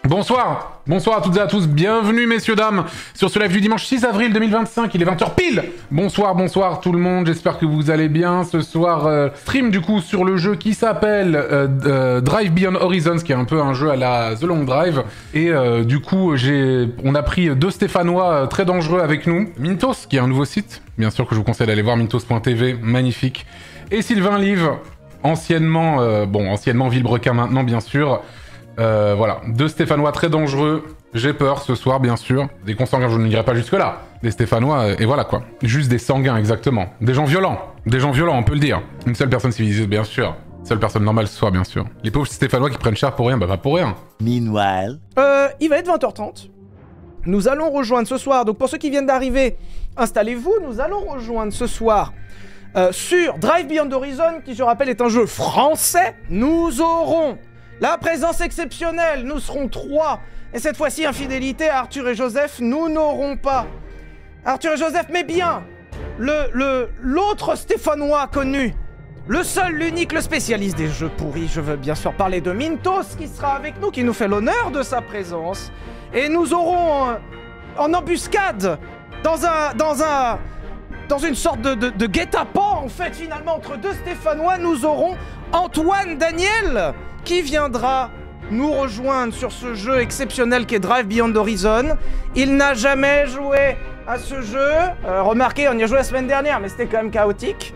Bonsoir, bonsoir à toutes et à tous, bienvenue messieurs dames sur ce live du dimanche 6 avril 2025, il est 20h pile. Bonsoir, bonsoir tout le monde, j'espère que vous allez bien. Ce soir, stream du coup sur le jeu qui s'appelle Drive Beyond Horizons, qui est un peu un jeu à la The Long Drive. Et du coup, on a pris deux Stéphanois très dangereux avec nous. Mintos, qui est un nouveau site, bien sûr que je vous conseille d'aller voir mintos.tv, magnifique. Et Sylvain Live, anciennement Villebrequin maintenant bien sûr. Voilà, deux Stéphanois très dangereux, j'ai peur ce soir bien sûr, des consanguins je n'irai pas jusque là, des Stéphanois et voilà quoi, juste des sanguins exactement, des gens violents on peut le dire, une seule personne civilisée bien sûr, seule personne normale ce soir bien sûr, les pauvres Stéphanois qui prennent cher pour rien, bah pas pour rien. Meanwhile... il va être 20h30, nous allons rejoindre ce soir, donc pour ceux qui viennent d'arriver, installez-vous, nous allons rejoindre ce soir sur Drive Beyond Horizon, qui je rappelle est un jeu français, nous aurons... la présence exceptionnelle, nous serons 3. Et cette fois-ci, infidélité à Arthur et Joseph, nous n'aurons pas. Arthur et Joseph, mais bien l'autre Stéphanois connu. Le seul, l'unique, le spécialiste des jeux pourris. Je veux bien sûr parler de Mintos qui sera avec nous, qui nous fait l'honneur de sa présence. Et nous aurons en embuscade, dans une sorte de guet-apens, en fait, finalement, entre deux Stéphanois, nous aurons Antoine Daniel, qui viendra nous rejoindre sur ce jeu exceptionnel qui est Drive Beyond Horizon. Il n'a jamais joué à ce jeu. Remarquez, on y a joué la semaine dernière, mais c'était quand même chaotique.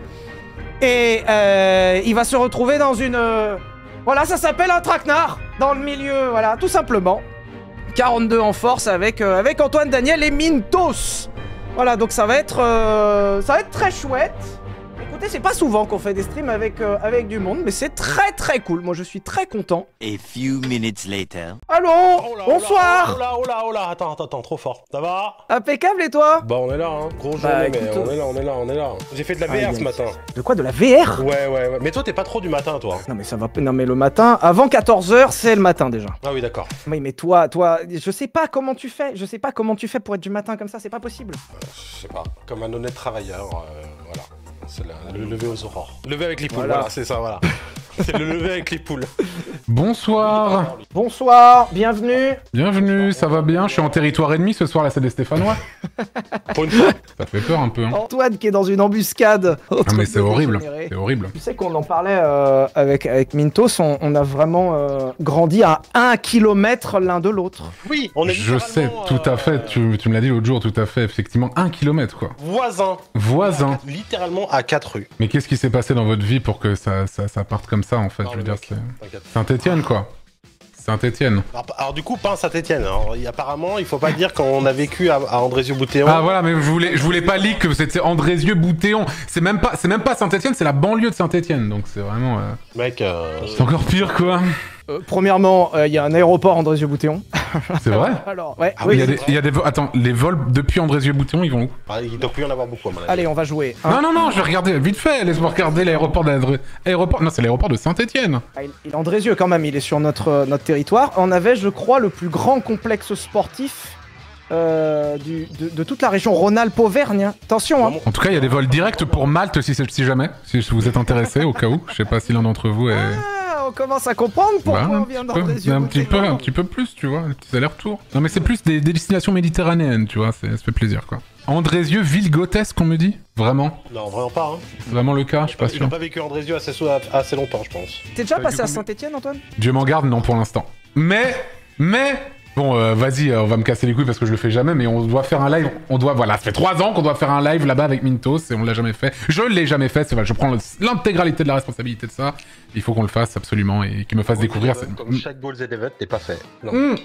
Et il va se retrouver dans une... voilà, ça s'appelle un traquenard dans le milieu, voilà, tout simplement. 42 en force avec Antoine Daniel et Mintos. Voilà, donc ça va être très chouette. Écoutez, c'est pas souvent qu'on fait des streams avec du monde, mais c'est très très cool. Moi, je suis très content. A few minutes later... Allô, bonsoir. Oh là, attends, trop fort. Ça va? Impeccable, et toi? Bah on est là, hein. Gros journée, Bah, mais écoute, on est là. J'ai fait de la VR ce matin. De quoi? De la VR? Ouais. Mais toi, t'es pas trop du matin, toi. Non mais ça va... Non mais le matin, avant 14h, c'est le matin déjà. Ah oui, d'accord. Oui, mais toi, je sais pas comment tu fais. Je sais pas comment tu fais pour être du matin comme ça, c'est pas possible. Je sais pas, comme un honnête travailleur, voilà. C'est le lever aux aurores. Lever avec les poules, voilà c'est ça, voilà. C'est le lever avec les poules. Bonsoir. Bonsoir, bienvenue. Bienvenue, ça va bien, je suis en territoire ennemi ce soir là, c'est des Stéphanois. Pour une fois. Ça fait peur un peu hein. Antoine qui est dans une embuscade. Ah mais c'est horrible, c'est horrible. Tu sais qu'on en parlait avec Mintos, on a vraiment grandi à 1 kilomètre l'un de l'autre. Oui, on est Je sais, tout à fait, tu me l'as dit l'autre jour, tout à fait, effectivement, 1 kilomètre quoi. Voisin. Littéralement à 4 rues. Mais qu'est-ce qui s'est passé dans votre vie pour que ça parte comme ça en fait? Non, je veux dire, mec, c'est Saint-Étienne quoi. Saint-Étienne. Alors du coup, pas Saint-Étienne. Apparemment, il faut pas dire qu'on a vécu à Andrézieux-Boutéon. Ah voilà, mais je voulais pas leak que c'était Andrézieux-Boutéon. C'est même pas Saint-Étienne, c'est la banlieue de Saint-Étienne, donc c'est vraiment... Mec, c'est encore pire quoi. Premièrement, il y a un aéroport Andrézieux-Boutéon. C'est vrai? Alors, ouais. Ah oui, il y a des vols... Attends, les vols depuis Andrézieux-Boutéon, ils vont où? il doit plus y en avoir beaucoup à mon avis. Allez, on va jouer. Non, je vais regarder, vite fait, laisse-moi regarder l'aéroport Non, c'est l'aéroport de Saint-Étienne. Ah, il est Andrézieux quand même, il est sur notre territoire. On avait, je crois, le plus grand complexe sportif de toute la région Rhône-Alpes-Auvergne. Attention, hein. En tout cas, il y a des vols directs pour Malte, si jamais, si vous êtes intéressé, au cas où. Je sais pas si l'un d'entre vous est... On commence à comprendre pourquoi on vient d'Andrézieux-Boutéon. un petit peu plus, tu vois, les petits allers-retours. Non mais c'est plus des destinations méditerranéennes, tu vois, ça fait plaisir quoi. Andrézieux, ville grotesque, on me dit? Vraiment? Non, vraiment pas, hein. C'est vraiment le cas, je suis pas Il a sûr. pas vécu Andrézieux assez longtemps, je pense. T'es déjà passé à Saint-Étienne, Antoine? Dieu m'en garde, non pour l'instant. Mais... Bon, vas-y, on va me casser les couilles parce que je le fais jamais, mais on doit faire un live. Voilà, ça fait 3 ans qu'on doit faire un live là-bas avec Mintos et on l'a jamais fait. Je l'ai jamais fait, c'est vrai, je prends l'intégralité de la responsabilité de ça. Il faut qu'on le fasse absolument et qu'il me fasse découvrir. Comme chaque Balls et Devet, t'es pas fait. Non,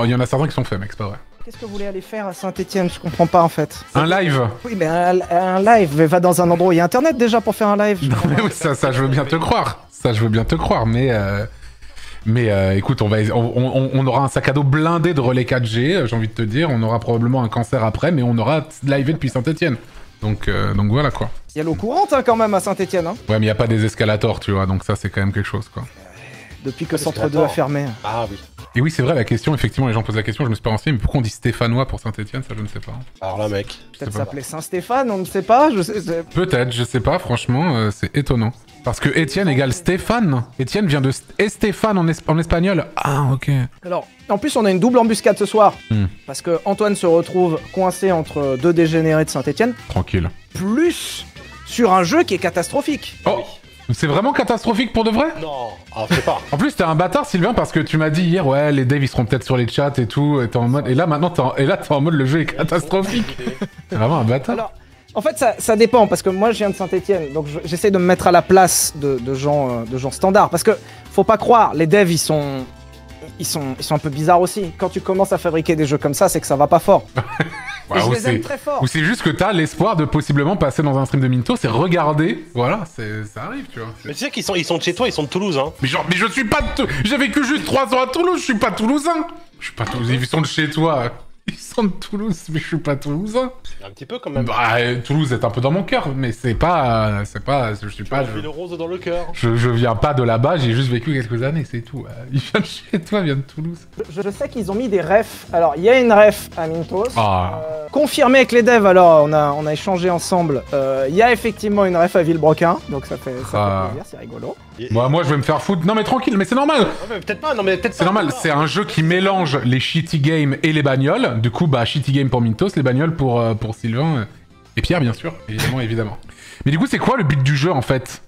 il y en a certains qui sont faits, mec, c'est pas vrai. Qu'est-ce que vous voulez aller faire à Saint-Étienne? Je comprends pas en fait. Un live? Oui, mais un live, mais va dans un endroit où il y a internet déjà pour faire un live. Non, mais oui, ça je veux bien te croire. Ça je veux bien te croire, mais écoute, on aura un sac à dos blindé de relais 4G, j'ai envie de te dire. On aura probablement un cancer après, mais on aura livé depuis Saint-Étienne. Donc voilà quoi. Il y a l'eau courante hein, quand même à Saint-Étienne. Hein. Ouais, mais il n'y a pas des escalators, tu vois, donc ça c'est quand même quelque chose quoi. depuis que c'est Centre 2 a d'accord. fermé. Ah oui. Et oui, c'est vrai, la question, effectivement, les gens posent la question, je me suis pas renseigné, mais pourquoi on dit Stéphanois pour Saint-Etienne, ça je ne sais pas. Alors là, mec. Peut-être pas. s'appelait Saint-Stéphane, on ne sait pas. Peut-être, je sais pas, franchement, c'est étonnant. Parce que Étienne égale Stéphane. Étienne vient de Estéphane en espagnol. Ah, ok. Alors, en plus, on a une double embuscade ce soir. Hmm. Parce que Antoine se retrouve coincé entre deux dégénérés de Saint-Etienne, Tranquille. plus sur un jeu qui est catastrophique. Oh, c'est vraiment catastrophique pour de vrai? Non, ah, fais pas. En plus, t'es un bâtard, Sylvain, parce que tu m'as dit hier, ouais, les devs ils seront peut-être sur les chats et tout, et t'es en mode. Et là, maintenant, t'es en mode le jeu est catastrophique. T'es vraiment un bâtard. Alors, en fait, ça dépend, parce que moi, je viens de Saint-Etienne, donc j'essaie de me mettre à la place de gens standards. Parce que, faut pas croire, les devs, ils sont un peu bizarres aussi. Quand tu commences à fabriquer des jeux comme ça, c'est que ça va pas fort. Ouais, Et je ou les aime c'est- très fort. Ou c'est juste que t'as l'espoir de possiblement passer dans un stream de Minto, c'est regarder. Voilà, ça arrive, tu vois. Mais tu sais qu'ils sont de chez toi, ils sont de Toulouse, hein. Mais genre, mais je suis pas de... J'ai vécu juste 3 ans à Toulouse, je suis pas toulousain. Je suis pas toulousain, ils sont de chez toi. Ils sont de Toulouse, mais je suis pas toulousain. Un petit peu quand même. Bah, Toulouse est un peu dans mon cœur, mais c'est pas... je suis pas... J'ai le rose dans le cœur. Je viens pas de là-bas, j'ai juste vécu quelques années, c'est tout. Il vient de chez toi, il vient de Toulouse. Je sais qu'ils ont mis des refs. Alors, il y a une ref à Mintos. Ah. Confirmé avec les devs, alors on a échangé ensemble. Il y a effectivement une ref à Villebroquin, donc ça fait Ah. plaisir, c'est rigolo. Moi, je vais me faire foutre. Non, mais tranquille, mais c'est normal. Ah, mais peut-être pas, non mais peut-être C'est normal, c'est un jeu qui mélange les shitty games et les bagnoles. Du coup, bah, shitty game pour Mintos, les bagnoles pour Sylvain et Pierre, bien sûr, évidemment. Mais du coup, c'est quoi le but du jeu, en fait?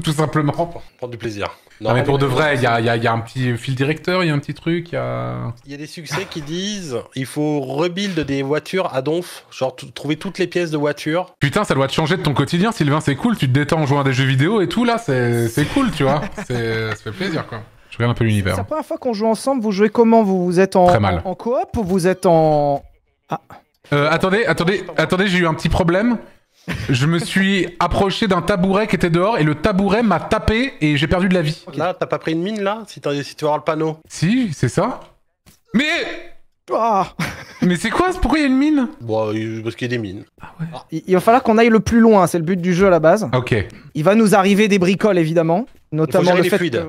Tout simplement. Prendre du plaisir. Non, mais pour de vrai, il y a un petit fil directeur, il y a un petit truc, il y a... Il y a des succès qui disent il faut rebuild des voitures à donf, genre trouver toutes les pièces de voiture. Putain, ça doit te changer de ton quotidien, Sylvain, c'est cool, tu te détends en jouant à des jeux vidéo et tout, là, c'est cool, tu vois. Ça fait plaisir, quoi. Je regarde un peu C'est l'univers. la première fois qu'on joue ensemble, vous jouez comment? Vous êtes Très mal. en coop ou vous êtes en... Attendez, j'ai eu un petit problème. Je me suis approché d'un tabouret qui était dehors et le tabouret m'a tapé et j'ai perdu de la vie. Là, t'as pas pris une mine là si tu vas voir le panneau. Si, c'est ça. Mais Ah, c'est quoi? Pourquoi il y a une mine? Bon, parce qu'il y a des mines. il va falloir qu'on aille le plus loin, c'est le but du jeu à la base. Ok. Il va nous arriver des bricoles, évidemment. Notamment gérer le les fait fluides.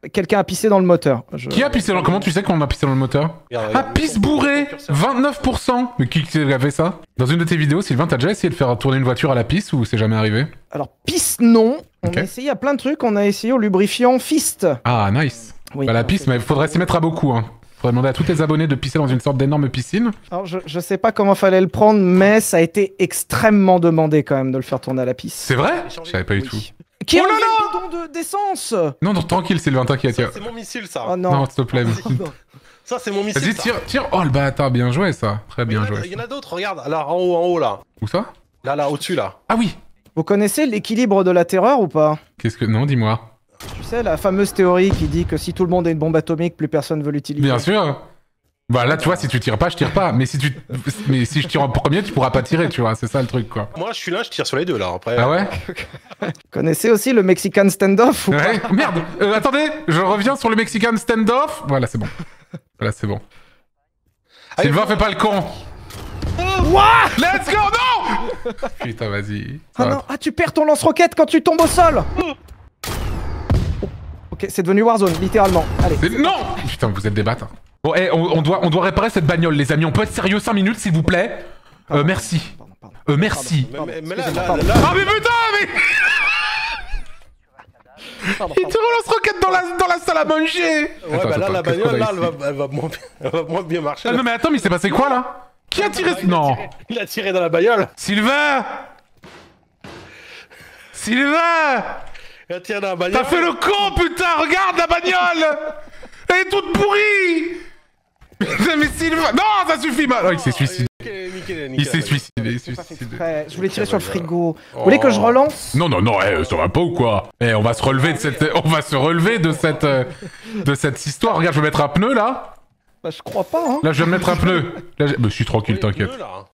que quelqu'un a pissé dans le moteur. Qui a pissé dans... Comment tu sais qu'on a pissé dans le moteur? Ah, pisse bourré 29%. Mais qui a fait ça? Dans une de tes vidéos, Sylvain, t'as déjà essayé de faire tourner une voiture à la pisse ou c'est jamais arrivé? Alors, pisse, non. On Ok. a essayé à plein de trucs. On a essayé au lubrifiant Fist. Ah, nice. Oui. Bah, la pisse, mais il faudrait s'y mettre à beaucoup, hein. Faudrait demander à tous tes abonnés de pisser dans une sorte d'énorme piscine. Alors, je sais pas comment fallait le prendre, mais ça a été extrêmement demandé quand même de le faire tourner à la pisse. C'est vrai? Je savais pas du tout. Qui Oh a là enlevé le bidon d'essence? Non, non, tranquille, Sylvain, t'inquiète. Ça, c'est mon missile ça. Oh non. Non, s'il te plaît. Ça, c'est mon missile. Vas-y, ça. tire. Oh, le bâtard, bien joué, ça. Très bien joué. Il y en a d'autres, regarde. Là, en haut là. Où ça? Là, au-dessus là. Ah oui. Vous connaissez l'équilibre de la terreur ou pas? Qu'est-ce que... Non, dis-moi. Tu sais, la fameuse théorie qui dit que si tout le monde a une bombe atomique, plus personne veut l'utiliser. Bien sûr. Bah là, tu vois, si tu tires pas, je tire pas. Mais si je tire en premier, tu pourras pas tirer, tu vois. C'est ça le truc, quoi. Moi, je suis là, je tire sur les deux là. Après. Ah ouais? Vous connaissez aussi le Mexican standoff ou pas? Ouais. Merde. Attendez, je reviens sur le Mexican standoff. Voilà, c'est bon. Voilà, c'est bon. Allez, Sylvain, faut- fais pas le con. Ouah! Let's go, non! Putain, vas-y. Ça Ah va. non, ah tu perds ton lance-roquette quand tu tombes au sol! Ok, c'est devenu Warzone, littéralement. Allez. Non! Putain, vous êtes des bâtards. Bon, on doit réparer cette bagnole, les amis. On peut être sérieux 5 minutes, s'il vous plaît? Merci. Pardon. Merci. Mais là, Pardon. Ah, mais putain, mais... Il te relance roquette dans la salle à manger! Ouais, Attends, bah là, attends, la qu'est-ce qu'on bagnole, a là, ici elle va moins bien marcher. Ah non, mais attends, mais il s'est passé quoi, là? Qui a tiré... Non! Il a tiré dans la bagnole. Sylvain! Sylvain! Il a tiré dans la bagnole. T'as fait le con, putain! Regarde la bagnole! Elle est toute pourrie! Putain, mais Sylvain... Non, ça suffit, mal! Oh, il s'est suicidé. Il s'est suicidé, il s'est suicidé. Ouais, je voulais tirer sur le frigo. Vous voulez que je relance? Non, non, non, ça va pas ou quoi? On va se relever de cette histoire. Regarde, je vais mettre un pneu, là. Bah je crois pas, hein. Là, je vais mettre un pneu. Là, je suis tranquille, t'inquiète.